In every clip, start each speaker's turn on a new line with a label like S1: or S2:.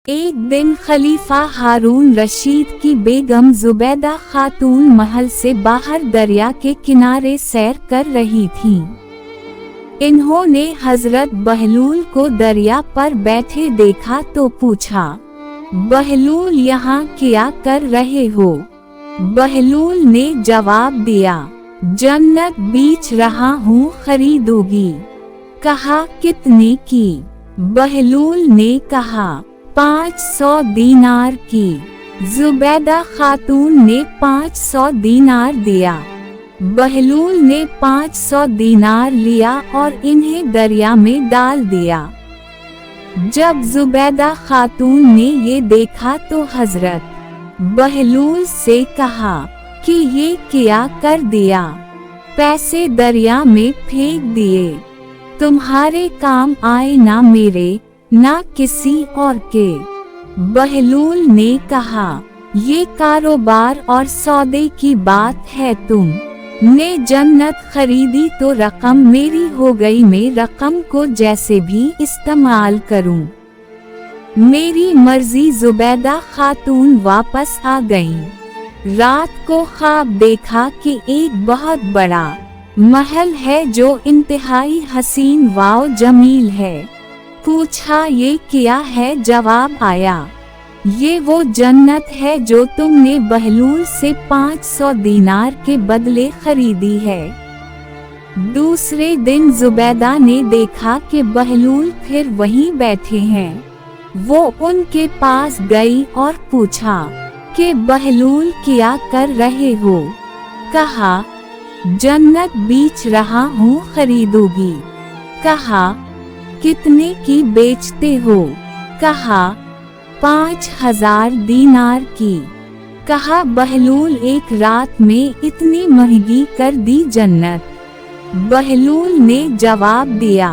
S1: एक दिन खलीफा हारून रशीद की बेगम जुबैदा खातून महल से बाहर दरिया के किनारे सैर कर रही थीं। इन्होंने हजरत बहलूल को दरिया पर बैठे देखा तो पूछा, बहलूल यहाँ क्या कर रहे हो? बहलूल ने जवाब दिया, जन्नत बेच रहा हूँ, खरीदोगी? कहा, कितने की? बहलूल ने कहा, 500 दीनार की। जुबैदा खातून ने 500 दीनार दिया। बहलूल ने 500 दीनार लिया और इन्हें दरिया में डाल दिया। जब जुबैदा खातून ने ये देखा तो हजरत बहलूल से कहा कि ये क्या कर दिया? पैसे दरिया में फेंक दिए। तुम्हारे काम आए ना मेरे, ना किसी और के। बहलूल ने कहा, ये कारोबार और सौदे की बात है, तुम ने जन्नत खरीदी तो रकम मेरी हो गई, मैं रकम को जैसे भी इस्तेमाल करूं। मेरी मर्जी। जुबैदा खातून वापस आ गईं। रात को ख्वाब देखा कि एक बहुत बड़ा महल है जो इंतहाई हसीन व जमील है। पूछा, ये क्या है? जवाब आया, ये वो जन्नत है जो तुमने बहलूल से 500 दीनार के बदले खरीदी है। दूसरे दिन जुबैदा ने देखा कि बहलूल फिर वहीं बैठे हैं। वो उनके पास गई और पूछा कि बहलूल क्या कर रहे हो? कहा, जन्नत बेच रहा हूँ, खरीदोगी? कहा, कितने की बेचते हो? कहा, 5000 दीनार की। कहा, बहलूल एक रात में इतनी महंगी कर दी जन्नत? बहलूल ने जवाब दिया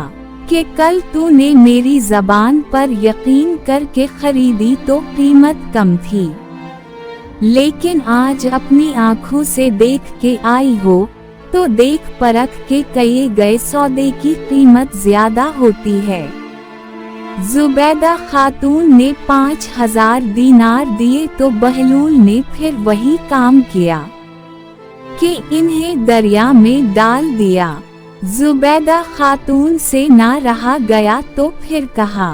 S1: कि कल तूने मेरी जबान पर यकीन करके खरीदी तो कीमत कम थी, लेकिन आज अपनी आँखों से देख के आई हो तो देख परख के किए गए सौदे की कीमत ज्यादा होती है। जुबैदा खातून ने 5000 दीनार दिए तो बहलूल ने फिर वही काम किया कि इन्हें दरिया में डाल दिया। जुबैदा खातून से ना रहा गया तो फिर कहा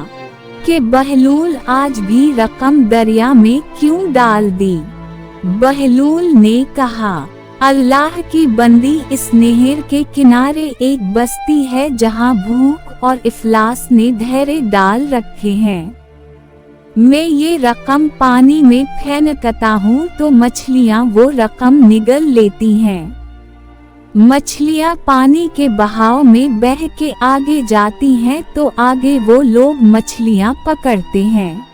S1: कि बहलूल आज भी रकम दरिया में क्यों डाल दी? बहलूल ने कहा, अल्लाह की बंदी, इस नहर के किनारे एक बस्ती है जहाँ भूख और इफलास ने ढेरे डाल रखे हैं। मैं ये रकम पानी में फेंकता हूँ तो मछलियाँ वो रकम निगल लेती हैं। मछलियाँ पानी के बहाव में बह के आगे जाती हैं तो आगे वो लोग मछलियाँ पकड़ते हैं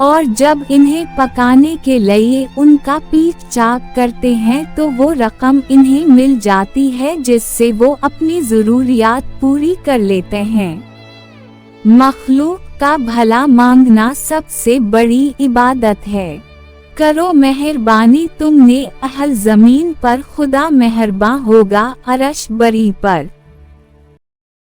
S1: और जब इन्हें पकाने के लिए उनका पीठ चाक करते हैं तो वो रकम इन्हें मिल जाती है जिससे वो अपनी जरूरियात पूरी कर लेते हैं। मखलूक का भला मांगना सबसे बड़ी इबादत है। करो मेहरबानी, तुमने अहल जमीन पर खुदा मेहरबान होगा अरश बरी पर।